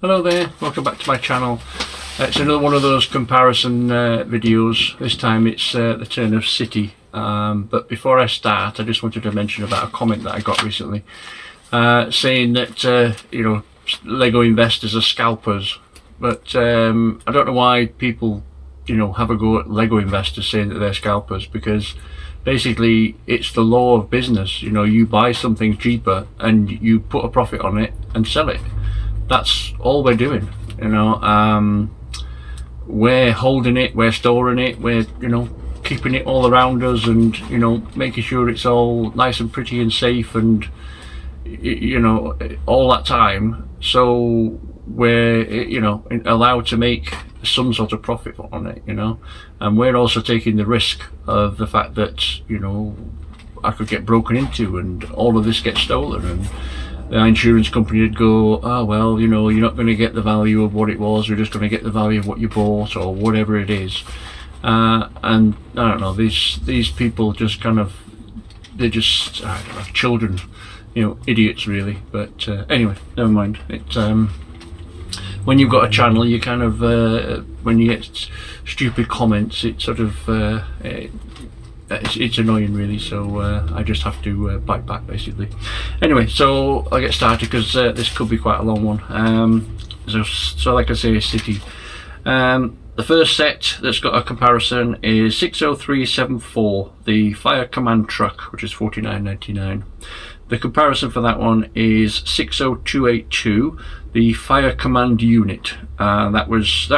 Hello there, welcome back to my channel. It's another one of those comparison videos. This time it's the turn of City. But before I start, I just wanted to mention about a comment that I got recently saying that Lego investors are scalpers. But I don't know why people have a go at Lego investors saying that they're scalpers, because basically it's the law of business. You buy something cheaper and you put a profit on it and sell it. That's all we're doing. We're holding it, we're storing it, we're keeping it all around us, and making sure it's all nice and pretty and safe, and all that time, so we're allowed to make some sort of profit on it, and we're also taking the risk of the fact that I could get broken into and all of this gets stolen, and the insurance company would go, oh well, you're not going to get the value of what it was, you're just going to get the value of what you bought, or whatever it is. And I don't know, these people just they're just, I don't know, children, idiots really. But anyway, never mind. It's when you've got a channel, you when you get stupid comments, it sort of it's annoying really, so I just have to bite back basically. Anyway, so I'll get started because this could be quite a long one. So like I say, City. The first set that's got a comparison is 60374, the Fire Command truck, which is $49.99. The comparison for that one is 60282, the Fire Command unit. That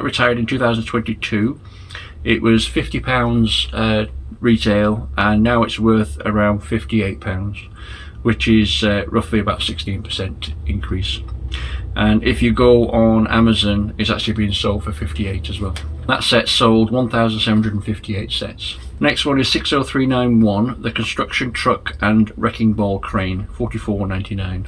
retired in 2022. It was £50 retail, and now it's worth around £58, which is roughly about 16% increase. And if you go on Amazon, it's actually being sold for 58 as well. That set sold 1,758 sets. Next one is 60391, the construction truck and wrecking ball crane, $44.99.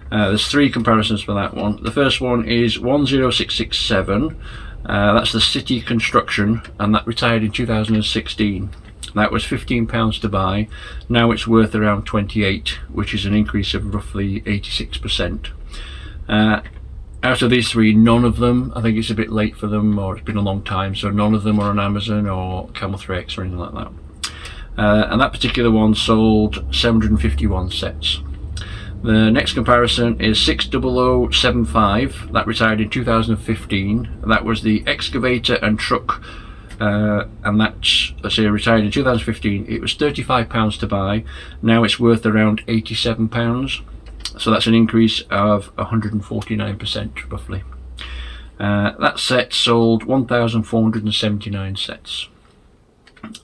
There's three comparisons for that one. The first one is 10667. That's the City Construction, and that retired in 2016. That was £15 to buy. Now it's worth around 28, which is an increase of roughly 86%. Out of these three, none of them, I think it's a bit late for them, or it's been a long time, so none of them are on Amazon or Camel 3X or anything like that. And that particular one sold 751 sets. The next comparison is 60075. That retired in 2015. That was the excavator and truck, and that's, let's say, retired in 2015. It was £35 to buy. Now it's worth around £87. So that's an increase of 149% roughly. That set sold 1,479 sets.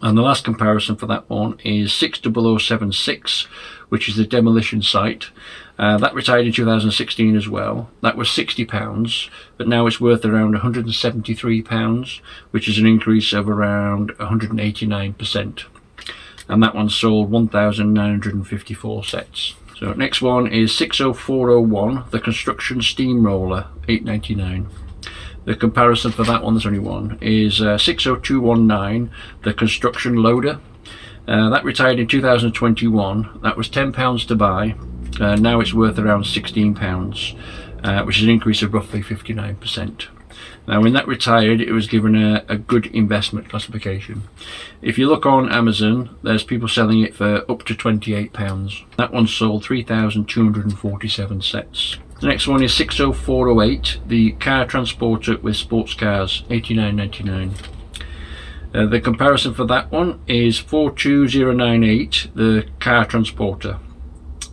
And the last comparison for that one is 60076, which is the demolition site. That retired in 2016 as well. That was £60, but now it's worth around £173, which is an increase of around 189%. And that one sold 1,954 sets. So next one is 60401, the construction steamroller, $8.99. The comparison for that one, there's only one, is 60219, the construction loader. That retired in 2021. That was £10 to buy. Now it's worth around £16, which is an increase of roughly 59%. Now when that retired, it was given a good investment classification. If you look on Amazon, there's people selling it for up to £28. That one sold 3,247 sets. The next one is 60408, the car transporter with sports cars, $89.99. The comparison for that one is 42098, the car transporter.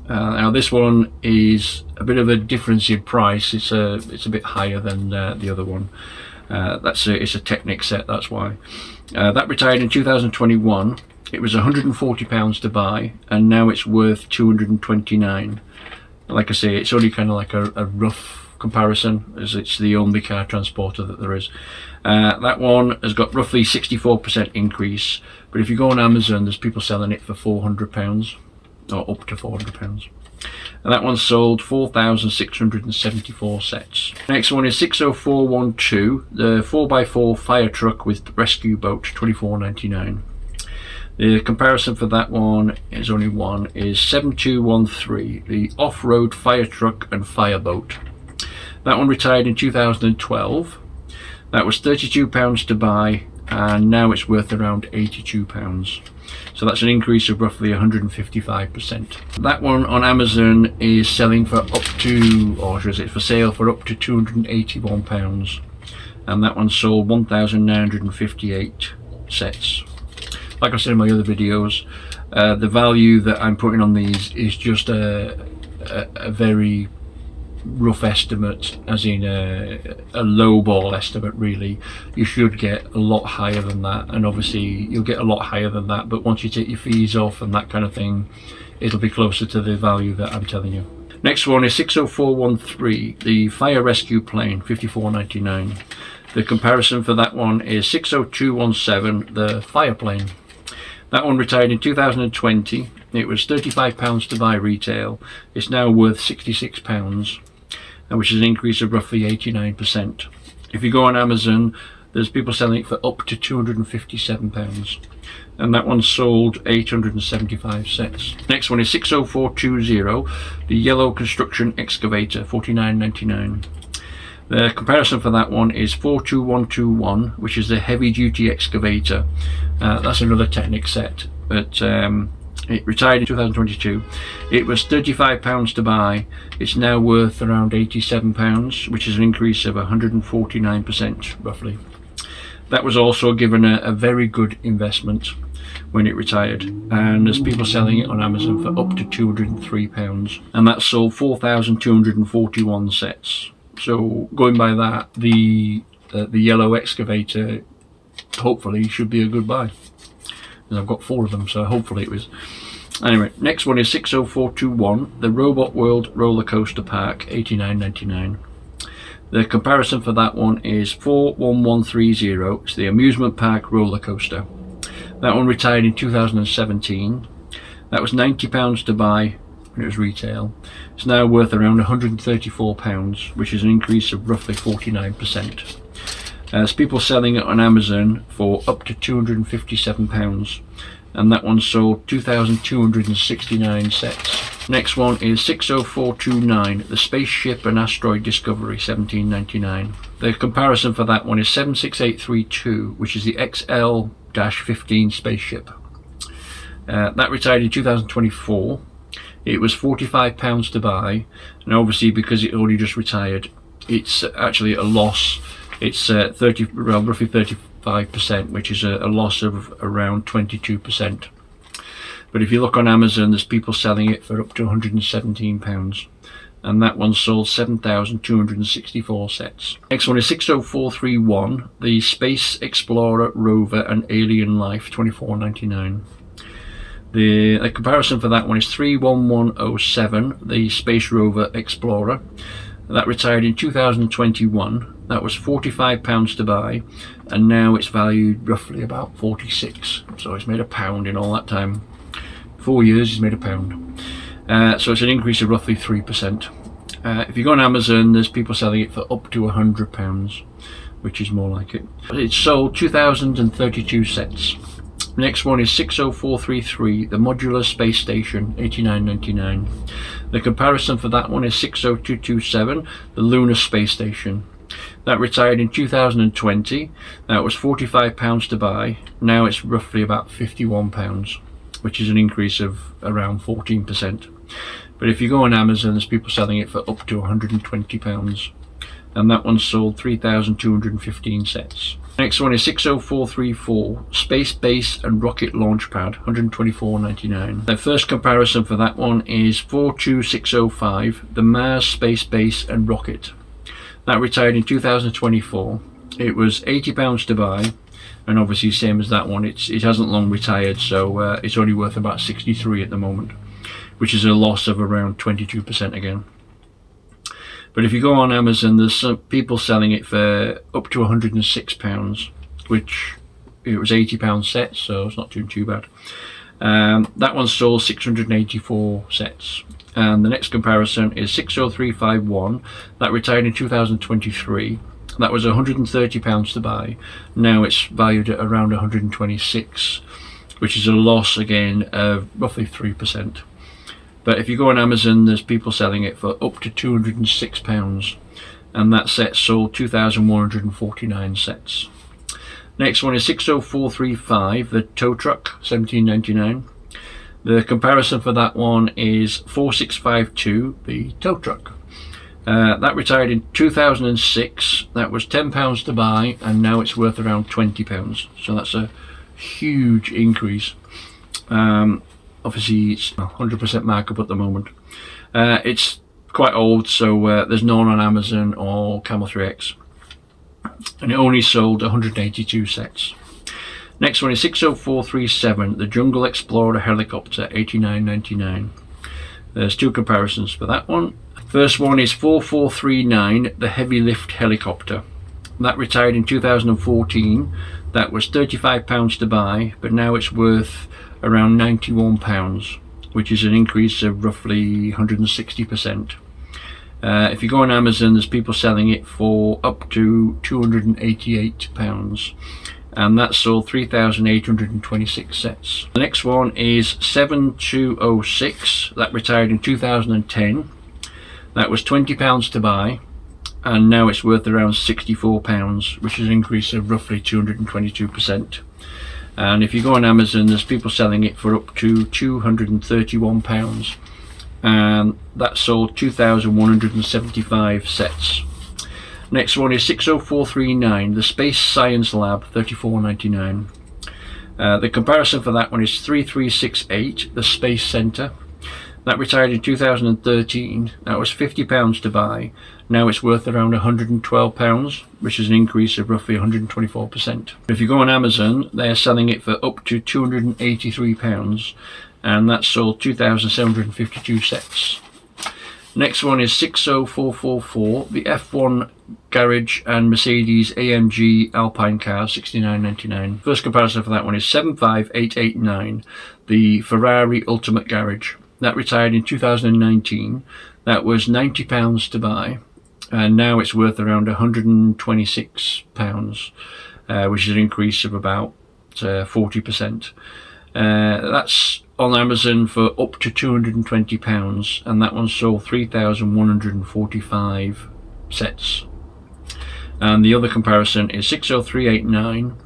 Now this one is a bit of a difference in price. It's a bit higher than the other one. It's a Technic set, that's why. That retired in 2021. It was £140 to buy, and now it's worth £229. Like I say, it's only kind of like a rough comparison, as it's the only car transporter that there is. That one has got roughly 64% increase, but if you go on Amazon, there's people selling it for £400, or up to £400. And that one sold 4,674 sets. Next one is 60412, the 4x4 fire truck with rescue boat, $24.99. The comparison for that one is only one, is 7213, the off-road fire truck and fire boat. That one retired in 2012. That was £32 to buy, and now it's worth around £82. So that's an increase of roughly 155%. That one on Amazon is selling for up to, or is it for sale for up to £281, and that one sold 1,958 sets. Like I said in my other videos, the value that I'm putting on these is just a very rough estimate, as in a low ball estimate really. You should get a lot higher than that, and obviously you'll get a lot higher than that, but once you take your fees off and that kind of thing, it'll be closer to the value that I'm telling you. Next one is 60413, the fire rescue plane, $54.99. The comparison for that one is 60217, the fire plane. That one retired in 2020. It was £35 to buy retail. It's now worth £66, which is an increase of roughly 89%. If you go on Amazon, there's people selling it for up to £257, and that one sold 875 sets. Next one is 60420, the yellow construction excavator, $49.99. The comparison for that one is 42121, which is the heavy duty excavator. That's another Technic set, but it retired in 2022. It was £35 to buy. It's now worth around £87, which is an increase of 149% roughly. That was also given a very good investment when it retired, and there's people selling it on Amazon for up to £203, and that sold 4,241 sets. So going by that, the yellow excavator hopefully should be a good buy. And I've got 4 of them, so hopefully it was. Anyway, next one is 60421, the Robot World Roller Coaster Park, $89.99. The comparison for that one is 41130. It's the amusement park roller coaster. That one retired in 2017. That was £90 to buy when it was retail. It's now worth around £134, which is an increase of roughly 49%. There's people selling it on Amazon for up to £257, and that one sold 2,269 sets. Next one is 60429, the Spaceship and Asteroid Discovery, $17.99. The comparison for that one is 76832, which is the XL-15 spaceship. That retired in 2024. It was £45 to buy, and obviously because it only just retired, it's actually a loss. It's roughly 35%, which is a loss of around 22%. But if you look on Amazon, there's people selling it for up to £117, and that one sold 7,264 sets. Next one is 60431, the Space Explorer Rover and Alien Life, $24.99. The comparison for that one is 31107, the Space Rover Explorer. That retired in 2021. That was £45 to buy, and now it's valued roughly about 46. So it's made £1 in all that time. 4 years, it's made £1. So it's an increase of roughly 3%. If you go on Amazon, there's people selling it for up to £100, which is more like it. It's sold 2,032 sets. Next one is 60433, the Modular Space Station, $89.99. The comparison for that one is 60227, the Lunar Space Station. That retired in 2020. That was £45 to buy. Now it's roughly about £51, which is an increase of around 14%. But if you go on Amazon, there's people selling it for up to £120, and that one sold 3,215 sets. Next one is 60434, Space Base and Rocket Launch Pad, $124.99. The first comparison for that one is 42605, the Mars Space Base and Rocket. That retired in 2024. It was £80 to buy, and obviously same as that one, it hasn't long retired, so it's only worth about 63 at the moment, which is a loss of around 22% again. But if you go on Amazon, there's some people selling it for up to £106, which it was £80 sets, so it's not too bad. That one sold 684 sets. And the next comparison is 60351. That retired in 2023. That was £130 to buy. Now it's valued at around 126, which is a loss again of roughly 3%. But if you go on Amazon, there's people selling it for up to £206, and that set sold 2,149 sets. Next one is 60435, the tow truck, $17.99. The comparison for that one is 4652, the tow truck. That retired in 2006. That was £10 to buy, and now it's worth around £20. So that's a huge increase. Obviously, it's 100% markup at the moment. It's quite old, so there's none on Amazon or Camel 3X, and it only sold 182 sets. Next one is 60437, the Jungle Explorer helicopter, $89.99. There's two comparisons for that one. First one is 4439, the heavy lift helicopter. That retired in 2014. That was £35 to buy, but now it's worth around £91, which is an increase of roughly 160%. If you go on Amazon, there's people selling it for up to £288, and that sold 3,826 sets. The next one is 7206, that retired in 2010. That was £20 to buy, and now it's worth around £64, which is an increase of roughly 222%. And if you go on Amazon, there's people selling it for up to £231, and that sold 2,175 sets. Next one is 60439, the Space Science Lab, $34.99. The comparison for that one is 3368, the Space Center. That retired in 2013. That was £50 to buy. Now it's worth around £112, which is an increase of roughly 124%. If you go on Amazon, they're selling it for up to £283, and that sold 2,752 sets. Next one is 60444, the F1 Garage and Mercedes AMG Alpine car, $69.99. First comparison for that one is 75889, the Ferrari Ultimate Garage. That retired in 2019. That was £90 to buy, and now it's worth around £126, which is an increase of about 40%. That's on Amazon for up to £220, and that one sold 3,145 sets. And the other comparison is 60389.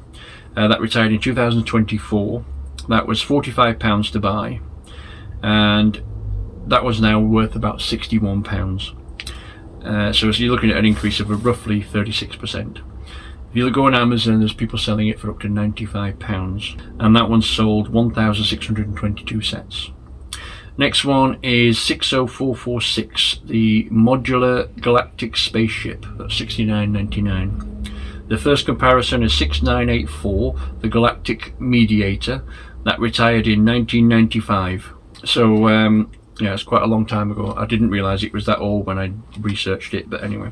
That retired in 2024. That was £45 to buy, and that was now worth about £61. So you're looking at an increase of roughly 36%. If you go on Amazon, there's people selling it for up to £95, and that one sold 1,622 sets. Next one is 60446, the Modular Galactic Spaceship, that's $69.99. The first comparison is 6984, the Galactic Mediator. That retired in 1995. So yeah, it's quite a long time ago. I didn't realise it was that old when I researched it, but anyway.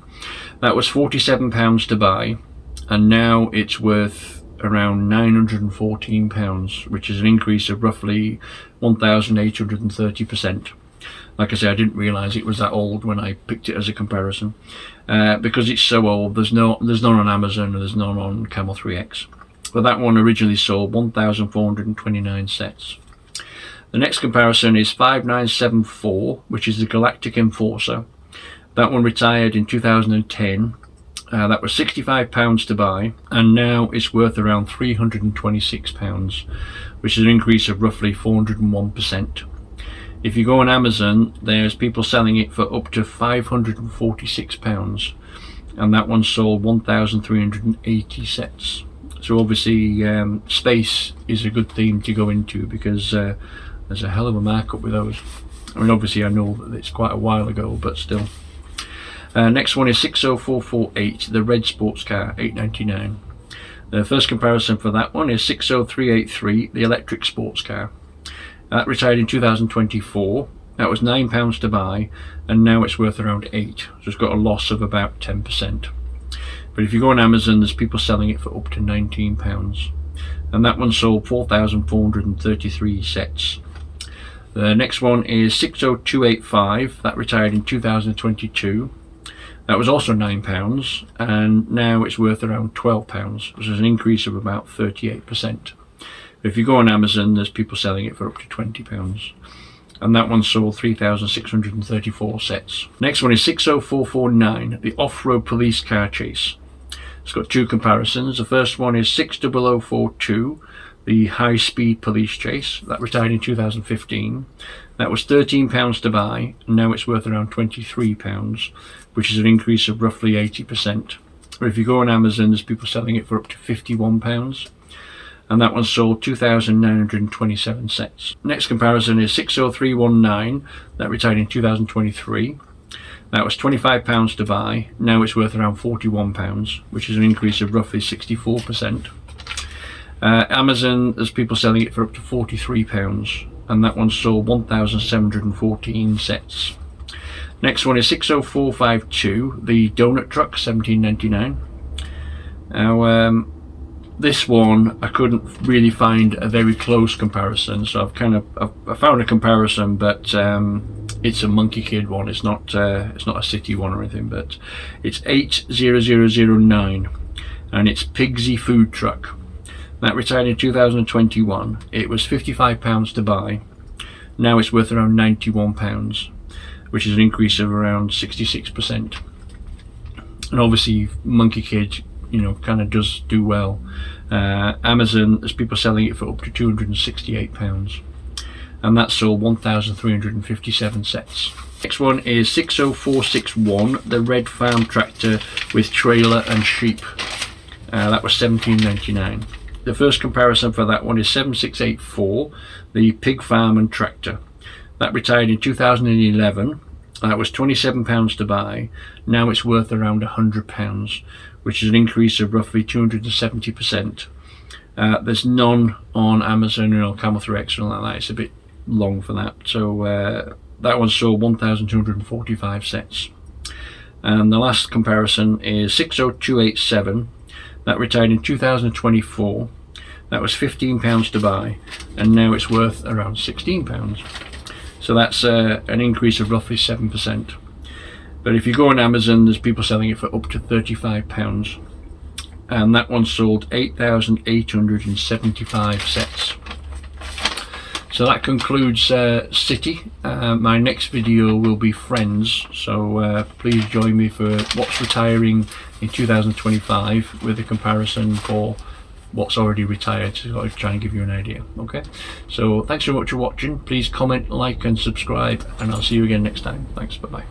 That was £47 to buy, and now it's worth around £914, which is an increase of roughly 1,830%. Like I say, I didn't realise it was that old when I picked it as a comparison. Because it's so old, there's none on Amazon, and there's none on Camel 3X. But that one originally sold 1,429 sets. The next comparison is 5974, which is the Galactic Enforcer. That one retired in 2010. That was £65 to buy, and now it's worth around £326, which is an increase of roughly 401%. If you go on Amazon, there's people selling it for up to £546, and that one sold 1,380 sets. So obviously space is a good theme to go into, because there's a hell of a markup with those. I mean, obviously I know that it's quite a while ago, but still. Next one is 60448, the red sports car, $8.99. The first comparison for that one is 60383, the electric sports car. That retired in 2024. That was £9 to buy, and now it's worth around £8. So it's got a loss of about 10%. But if you go on Amazon, there's people selling it for up to £19, and that one sold 4,433 sets. The next one is 60285. That retired in 2022. That was also £9, and now it's worth around £12, which is an increase of about 38%. But if you go on Amazon, there's people selling it for up to £20. and that one sold 3,634 sets. Next one is 60449, the off-road police car chase. It's got two comparisons. The first one is 60042, the high-speed police chase. That retired in 2015. That was £13 to buy, and now it's worth around £23, which is an increase of roughly 80%. But if you go on Amazon, there's people selling it for up to £51, and that one sold 2,927 sets. Next comparison is 60319, that retired in 2023. That was £25 to buy, now it's worth around £41, which is an increase of roughly 64%. Amazon, there's people selling it for up to £43, and that one sold 1,714 sets. Next one is 60452, the donut truck, £17.99. Now, this one I couldn't really find a very close comparison, so I've found a comparison, but it's a Monkey Kid one. It's not a city one or anything, but it's 80009, and it's Pigsy food truck. That retired in 2021. It was £55 to buy. Now it's worth around £91, which is an increase of around 66%. And obviously Monkey Kid, you know, kind of does do well. Amazon, there's people selling it for up to £268, and that sold 1,357 sets. Next one is 60461, the red farm tractor with trailer and sheep. That was £17.99. The first comparison for that one is 7684, the pig farm and tractor. That retired in 2011. That was £27 to buy. Now it's worth around £100, which is an increase of roughly 270%. There's none on Amazon, you know, Camel Through X and all like that. It's a bit long for that. So that one sold 1,245 sets. And the last comparison is 60287. That retired in 2024. That was £15 to buy, and now it's worth around £16. So that's an increase of roughly 7%. But if you go on Amazon, there's people selling it for up to £35, and that one sold 8,875 sets. So that concludes City. My next video will be Friends, so please join me for what's retiring in 2025 with a comparison for what's already retired, to try and give you an idea. Okay, so thanks so much for watching. Please comment, like and subscribe, and I'll see you again next time. Thanks, bye bye.